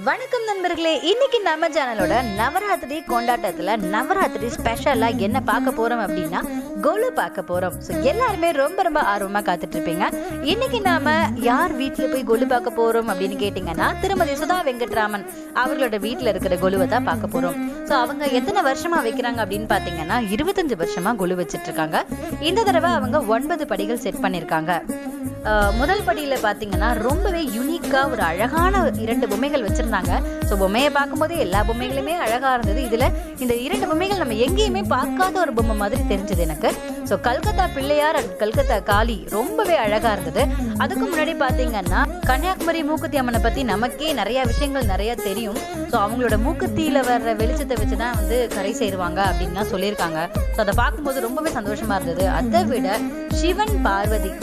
வணக்கம் நண்பர்களே, இன்னைக்கு நம்ம சேனலோட நவராத்திரி கொண்டாட்டத்துல நவராத்திரி ஸ்பெஷலா என்ன பார்க்க போறோம் அப்படின்னா கொலு பார்க்க போறோம். ஸோ எல்லாருமே ரொம்ப ரொம்ப ஆர்வமா காத்துட்டு இருப்பீங்க. இன்னைக்கு நாம யார் வீட்டுல போய் கொலு பார்க்க போறோம் அப்படின்னு கேட்டீங்கன்னா திருமதி சுதா வெங்கட்ராமன் அவர்களோட வீட்டுல இருக்கிற கொலுவை தான் பார்க்க போறோம். ஸோ அவங்க எத்தனை வருஷமா வைக்கிறாங்க அப்படின்னு பாத்தீங்கன்னா 25 வருஷமா கொலு வச்சிட்டு இருக்காங்க. இந்த தடவை அவங்க 9 படிகள் செட் பண்ணிருக்காங்க. முதல் படியில பாத்தீங்கன்னா ரொம்பவே யூனிக்கா ஒரு அழகான 2 பொம்மைகள் வச்சிருந்தாங்க. ஸோ பொம்மையை பார்க்கும்போது எல்லா பொம்மைகளுமே அழகா இருந்தது. இதுல இந்த 2 பொம்மைகள் நம்ம எங்கேயுமே பார்க்காத ஒரு பொம்மை மாதிரி தெரிஞ்சது எனக்கு. ஸோ கல்கத்தா பிள்ளையார் அண்ட் கல்கத்தா காளி ரொம்பவே அழகா இருந்தது. அதுக்கு முன்னாடி பாத்தீங்கன்னா கன்னியாகுமரி மூக்குத்தி அம்மனை பத்தி நமக்கே நிறைய விஷயங்கள் நிறைய தெரியும். ஸோ அவங்களோட மூக்குத்தியில வர்ற வெளிச்சத்தை வச்சுதான் கரை சேருவாங்க அப்படின்னு சொல்லியிருக்காங்க. ஸோ அதை பார்க்கும்போது ரொம்பவே சந்தோஷமா இருந்தது. அதை விட சிவன் பார்வதி,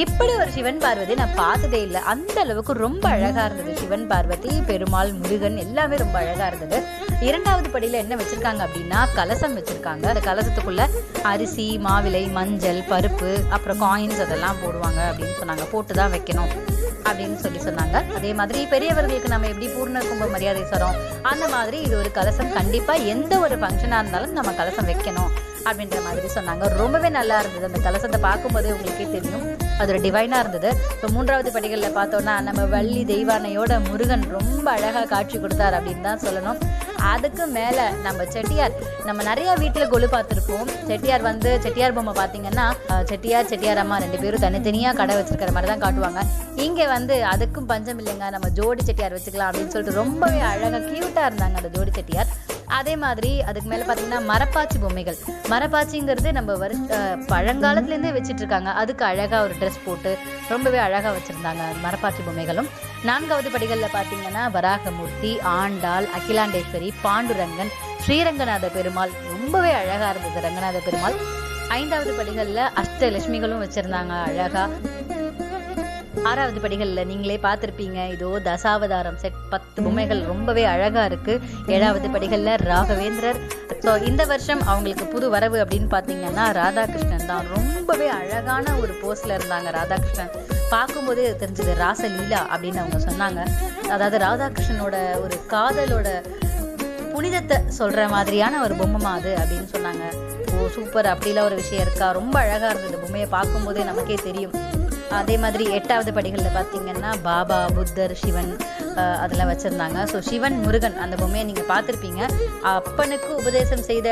இப்படி ஒரு சிவன் பார்வதி நான் பார்த்ததே இல்லை. அந்த அளவுக்கு ரொம்ப அழகா இருந்தது. சிவன் பார்வதி, பெருமாள், முருகன் எல்லாமே ரொம்ப அழகா இருந்தது. 2வது படியில என்ன வச்சிருக்காங்க அப்படின்னா கலசம் வச்சிருக்காங்க. அந்த கலசத்துக்குள்ள அரிசி, மாவிலை, மஞ்சள், பருப்பு, அப்புறம் காயின்ஸ் அதெல்லாம் போடுவாங்க அப்படின்னு சொன்னாங்க. போட்டுதான் வைக்கணும் அப்படின்னு சொன்னாங்க. அதே மாதிரி பெரியவர்களுக்கு நம்ம எப்படி பூர்ண கும்ப மரியாதை தரோம், அந்த மாதிரி இது ஒரு கலசம். கண்டிப்பா எந்த ஒரு ஃபங்க்ஷனா இருந்தாலும் நம்ம கலசம் வைக்கணும் அப்படின்ற மாதிரி சொன்னாங்க. ரொம்பவே நல்லா இருந்தது. அந்த கலசத்தை பார்க்கும்போதே உங்களுக்கே தெரியும் அது ஒரு டிவைனா இருந்தது. ஸோ 3வது படிகளில் பார்த்தோம்னா நம்ம வள்ளி தெய்வானையோட முருகன் ரொம்ப அழகா காட்சி கொடுத்தார் அப்படின்னு தான் சொல்லணும். அதுக்கு மேல நம்ம செட்டியார், நம்ம நிறைய வீட்டுல கொலு பார்த்துருப்போம். செட்டியார் பொம்மை பார்த்தீங்கன்னா செட்டியார் அம்மா 2 பேரும் தனித்தனியா கடை வச்சிருக்கிற மாதிரி தான் காட்டுவாங்க. இங்க அதுக்கும் பஞ்சம் இல்லைங்க, நம்ம ஜோடி செட்டியார் வச்சுக்கலாம் அப்படின்னு சொல்லிட்டு ரொம்பவே அழகா கியூட்டா இருந்தாங்க அந்த ஜோடி செட்டியார். அதே மாதிரி அதுக்கு மேல பாத்தீங்கன்னா மரப்பாச்சி பொம்மைகள். மரப்பாச்சிங்கிறது நம்ம பழங்காலத்துல இருந்தே வச்சிட்டு இருக்காங்க. அதுக்கு அழகா ஒரு ட்ரெஸ் போட்டு ரொம்பவே அழகா வச்சிருந்தாங்க மரப்பாச்சி பொம்மைகளும். 4வது படிகள்ல பாத்தீங்கன்னா வராகமூர்த்தி, ஆண்டாள், அகிலாண்டேஸ்வரி, பாண்டுரங்கன், ஸ்ரீரங்கநாத பெருமாள் ரொம்பவே அழகா இருந்தது ரங்கநாத பெருமாள். 5வது படிகள்ல அஷ்டலட்சுமிகளும் வச்சிருந்தாங்க அழகா. 6வது படிகள்ல நீங்களே பார்த்திருப்பீங்க, இதோ தசாவதாரம் செட் 10 பொம்மைகள் ரொம்பவே அழகா இருக்கு. 7வது படிகள்ல ராகவேந்திரர். ஸோ இந்த வருஷம் அவங்களுக்கு புது வரவு அப்படின்னு பாத்தீங்கன்னா ராதாகிருஷ்ணன் தான். ரொம்பவே அழகான ஒரு போஸ்ல இருந்தாங்க ராதாகிருஷ்ணன். பார்க்கும்போது தெரிஞ்சது ராசலீலா அப்படின்னு அவங்க சொன்னாங்க. அதாவது ராதாகிருஷ்ணனோட ஒரு காதலோட புனிதத்தை சொல்ற மாதிரியான ஒரு பொம்மை அது அப்படின்னு சொன்னாங்க. ஓ சூப்பர், அப்படிலாம் ஒரு விஷயம் இருக்கா, ரொம்ப அழகா இருந்தது. பொம்மையை பார்க்கும்போதே நமக்கே தெரியும். அதே மாதிரி 8வது படிகளில் பார்த்தீங்கன்னா பாபா, புத்தர், சிவன் அதெல்லாம் வச்சுருந்தாங்க. ஸோ சிவன், முருகன் அந்த பொம்மையை நீங்கள் பார்த்துருப்பீங்க. அப்பனுக்கு உபதேசம் செய்த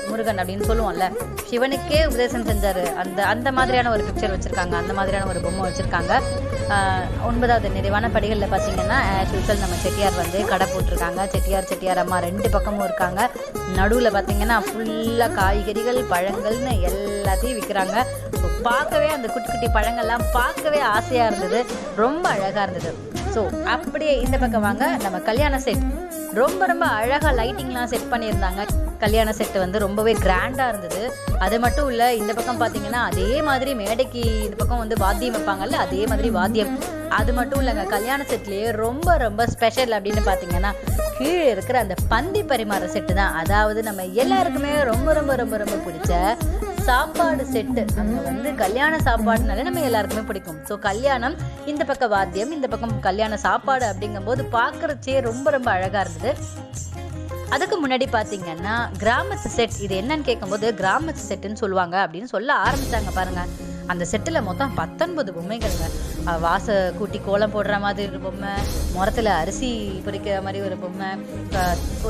முருகன் அப்படின்னு சொல்லுவோம்ல, சிவனுக்கே உபதேசம் செஞ்சார். அந்த மாதிரியான ஒரு பிக்சர் வச்சுருக்காங்க, அந்த மாதிரியான ஒரு பொம்மை வச்சுருக்காங்க. 9வது நிறைவான படிகளில் பார்த்தீங்கன்னா ஆஸ் யூசுவல் நம்ம செட்டியார் கடை போட்டிருக்காங்க. செட்டியார் அம்மா 2 பக்கமும் இருக்காங்க. நடுவில் பார்த்தீங்கன்னா ஃபுல்லாக காய்கறிகள், பழங்கள்னு எல்லாத்தையும் விற்கிறாங்க. ஸோ பார்க்கவே அந்த குட்டி குட்டி பழங்கள்லாம் பார்க்கவே ஆசையாக இருந்தது, ரொம்ப அழகாக இருந்தது. ஸோ அப்படியே இந்த பக்கம் வாங்க, நம்ம கல்யாண செட் ரொம்ப ரொம்ப அழகாக லைட்டிங்லாம் செட் பண்ணியிருந்தாங்க. கல்யாண செட்டு ரொம்பவே கிராண்டாக இருந்தது. அது மட்டும் இல்லை, இந்த பக்கம் பார்த்தீங்கன்னா அதே மாதிரி மேடைக்கு இந்த பக்கம் வாத்தியம் வைப்பாங்கல்ல, அதே மாதிரி வாத்தியம். அது மட்டும் இல்லைங்க, கல்யாண செட்லேயே ரொம்ப ரொம்ப ஸ்பெஷல் அப்படின்னு பார்த்தீங்கன்னா கீழே இருக்கிற அந்த பந்தி பரிமாற செட்டு தான். அதாவது நம்ம எல்லாருக்குமே ரொம்ப ரொம்ப ரொம்ப ரொம்ப பிடிச்ச சாப்பாடு செட்டு. அங்கே கல்யாண சாப்பாடுனால நம்ம எல்லாருக்குமே பிடிக்கும். ஸோ கல்யாணம், இந்த பக்கம் வாத்தியம், இந்த பக்கம் கல்யாண சாப்பாடு அப்படிங்கும்போது பார்க்கறச்சே ரொம்ப ரொம்ப அழகா இருந்தது. அதுக்கு முன்னாடி பார்த்தீங்கன்னா கிராமத்து செட். இது என்னன்னு கேட்கும்போது கிராமத்து செட்டுன்னு சொல்லுவாங்க அப்படின்னு சொல்ல ஆரம்பிச்சாங்க பாருங்க. அந்த செட்டில் மொத்தம் 19 பொம்மைகள்ங்க. வாச கூட்டி கோலம் போடுற மாதிரி ஒரு பொம்மை, முரத்தில் அரிசி பொரிக்கிற மாதிரி ஒரு பொம்மை,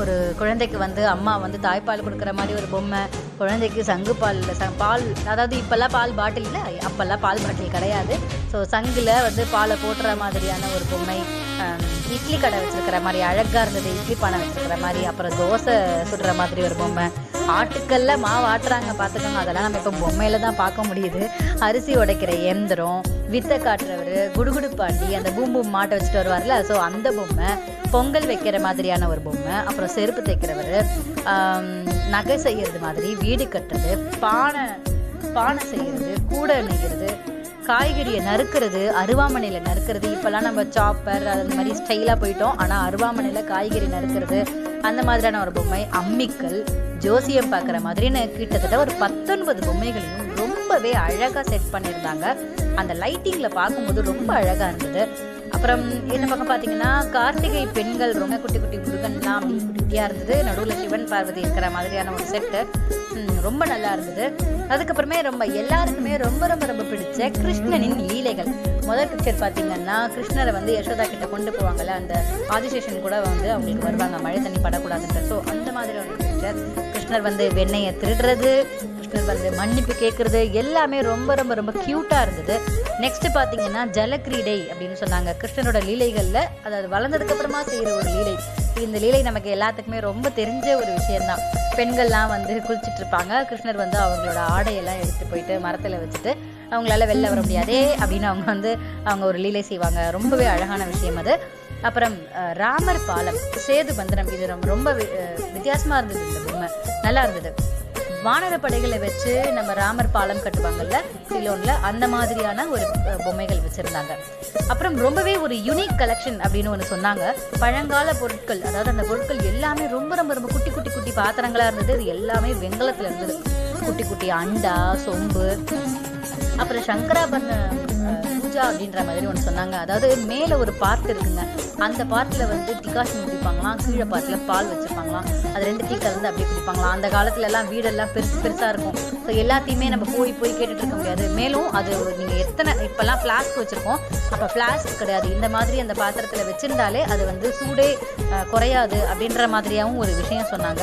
ஒரு குழந்தைக்கு அம்மா தாய்ப்பால் கொடுக்குற மாதிரி ஒரு பொம்மை, குழந்தைக்கு சங்கு பால், அதாவது இப்போல்லாம் பால் பாட்டில் இல்லை, அப்போல்லாம் பால் பாட்டில் கிடையாது. ஸோ சங்கில் பாலை போட்டுற மாதிரியான ஒரு பொம்மை, இட்லி கடை வச்சிருக்கிற மாதிரி அழகாக இருந்தது, இட்லி பானை வச்சிருக்கிற மாதிரி, அப்புறம் தோசை சுடுற மாதிரி ஒரு பொம்மை, ஆட்டுக்கல்ல மாவு ஆட்டுறாங்க பார்த்துக்கோங்க, அதெல்லாம் நம்ம இப்போ பொம்மையில தான் பார்க்க முடியுது. அரிசி உடைக்கிற எந்திரம், வித்தை காட்டுறவர், குடுகுடு பாண்டி, அந்த பூம்பூம் மாட்டை வச்சுட்டு வருவார்ல, ஸோ அந்த பொம்மை, பொங்கல் வைக்கிற மாதிரியான ஒரு பொம்மை, அப்புறம் செருப்பு தைக்கிறவர், நகை செய்யறது மாதிரி, வீடு கட்டுறது, பானை செய்யறது, கூடை நெய்கிறது, காய்கறியை நறுக்கிறது, அருவாமனையில் நறுக்கிறது. இப்போல்லாம் நம்ம சாப்பர் அந்த மாதிரி ஸ்டைலாக போயிட்டோம். ஆனால் அருவாமனையில் காய்கறி நறுக்கிறது, அந்த மாதிரியான ஒரு பொம்மை, அம்மிக்கல், ஜோசியம் பார்க்குற மாதிரின்னு கிட்டத்தட்ட ஒரு 19 பொம்மைகளையும் ரொம்பவே அழகாக செட் பண்ணியிருந்தாங்க. அந்த லைட்டிங்கில் பார்க்கும்போது ரொம்ப அழகாக இருந்தது. அப்புறம் இந்த பக்கம் பார்த்தீங்கன்னா கார்த்திகை பெண்கள் ரொம்ப குட்டி குட்டி முருகன்லாம் அப்படி குட்டி குட்டியாக இருந்தது. நடுவில் சிவன் பார்வதி இருக்கிற மாதிரியான ஒரு செட்டு ரொம்ப நல்லா இருந்தது. அதுக்கப்புறமே எல்லாருக்குமே ரொம்ப ரொம்ப ரொம்ப பிடிச்ச கிருஷ்ணனின் லீலைகள். முதல் பிக்சர் பார்த்தீங்கன்னா கிருஷ்ணரை யசோதா கிட்ட கொண்டு போவாங்கல்ல, அந்த ஆதிசேஷன் கூட அவங்களுக்கு வருவாங்க மழை தண்ணி படக்கூடாதுன்ற. ஸோ அந்த மாதிரி ஒரு பிக்சர். கிருஷ்ணர் வெண்ணெயை திருடுறது, கிருஷ்ணர் மன்னிப்பு கேட்கறது எல்லாமே ரொம்ப ரொம்ப ரொம்ப க்யூட்டாக இருந்தது. நெக்ஸ்ட் பார்த்தீங்கன்னா ஜலக்கிரீடை அப்படின்னு சொன்னாங்க. கிருஷ்ணனோட லீலைகளில் அதாவது வளர்ந்ததுக்கப்புறமா செய்கிற ஒரு லீலை. இந்த லீலை நமக்கு எல்லாத்துக்குமே ரொம்ப தெரிஞ்ச ஒரு விஷயம்தான். பெண்கள்லாம் குளிச்சுட்டு இருப்பாங்க. கிருஷ்ணர் அவங்களோட ஆடையெல்லாம் எடுத்துகிட்டு போயிட்டு மரத்தில் வச்சுட்டு அவங்களால வெளில வர முடியாதே அப்படின்னு அவங்க ஒரு லீலை செய்வாங்க. ரொம்பவே அழகான விஷயம் அது. அப்புறம் ராமர் பாலம், சேது பந்தனம், இது ரொம்ப வித்தியாசமாக இருந்தது. இந்த பொம்மை நல்லா இருந்தது. வானர படைகளை வச்சு நம்ம ராமர் பாலம் கட்டுவாங்கல்ல சிலோன்ல, அந்த மாதிரியான ஒரு பொம்மைகள் வச்சுருந்தாங்க. அப்புறம் ரொம்பவே ஒரு யூனிக் கலெக்ஷன் அப்படின்னு ஒன்று சொன்னாங்க. பழங்கால பொருட்கள், அதாவது அந்த பொருட்கள் எல்லாமே ரொம்ப ரொம்ப ரொம்ப குட்டி குட்டி குட்டி பாத்திரங்களாக இருந்தது. இது எல்லாமே வெங்கலத்தில் இருந்தது. குட்டி குட்டி அண்டா, சொம்பு, அப்புறம் சங்கராபரண பூஜா அப்படின்ற மாதிரி ஒன்று சொன்னாங்க. அதாவது மேலே ஒரு பார்ட் இருக்குங்க, அந்த பார்ட்டில் டிகாஷன் குடிப்பாங்களாம், கீழே பார்ட்டில் பால் வச்சுருப்பாங்களாம். அது 2 டீ கலந்து அப்படியே குடிப்பாங்களாம். அந்த காலத்துலலாம் வீடெல்லாம் பெருசு பெருசாக இருக்கும். ஸோ எல்லாத்தையுமே நம்ம போய் கேட்டுட்டு இருக்க முடியாது. மேலும் அது நீங்கள் இப்போல்லாம் ஃப்ளாஸ்க் வச்சுருக்கோம், அப்போ ஃப்ளாஸ்க் கிடையாது. இந்த மாதிரி அந்த பாத்திரத்தில் வச்சுருந்தாலே அது சூடே குறையாது அப்படின்ற மாதிரியாகவும் ஒரு விஷயம் சொன்னாங்க.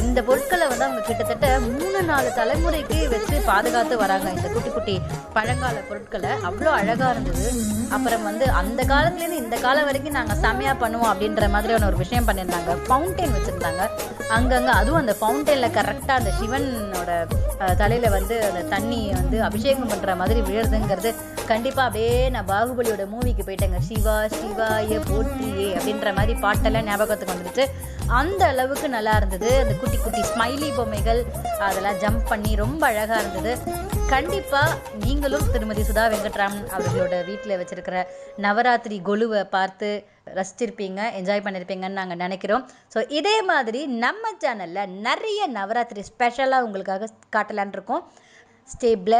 இந்த பொருட்களை அவங்க கிட்டத்தட்ட 3-4 தலைமுறைக்கு வச்சு பாதுகாத்து வராங்க. இந்த குட்டி குட்டி பழங்கால பொருட்களை அவ்வளோ அழகாக இருந்தது. அப்புறம் அந்த காலத்துலேருந்து இந்த காலம் வரைக்கும் நாங்கள் செம்மையாக பண்ணுவோம் அப்படின்ற மாதிரியான ஒரு விஷயம் பண்ணியிருந்தாங்க. ஃபவுண்டைன் வச்சுருந்தாங்க அங்கங்கே. அதுவும் அந்த ஃபவுண்டைனில் கரெக்டாக அந்த சிவனோட தலையில் அந்த தண்ணி அபிஷேகம் பண்ணுற மாதிரி விழுறதுங்கிறது கண்டிப்பாக அப்படியே நான் பாகுபலியோட மூவிக்கு போயிட்டேங்க. சிவா சிவாய போற்றியே அப்படின்ற மாதிரி பாட்டெல்லாம் ஞாபகத்துக்கு வந்துடுச்சு. அந்த அளவுக்கு நல்லா இருந்தது. அந்த குட்டி குட்டி ஸ்மைலி பொம்மைகள் அதெல்லாம் ஜம்ப் பண்ணி ரொம்ப அழகாக இருந்தது. கண்டிப்பாக நீங்களும் திருமதி சுதா வெங்கட்ராமன் அவர்களோட வீட்டில் வச்சுருக்கிற நவராத்திரி கொலுவை பார்த்து ரசிச்சிருப்பீங்க, என்ஜாய் பண்ணியிருப்பீங்கன்னு நாங்கள் நினைக்கிறோம். ஸோ இதே மாதிரி நம்ம சேனலில் நிறைய நவராத்திரி ஸ்பெஷலாக உங்களுக்காக காட்டலான் இருக்கோம். Stay plus.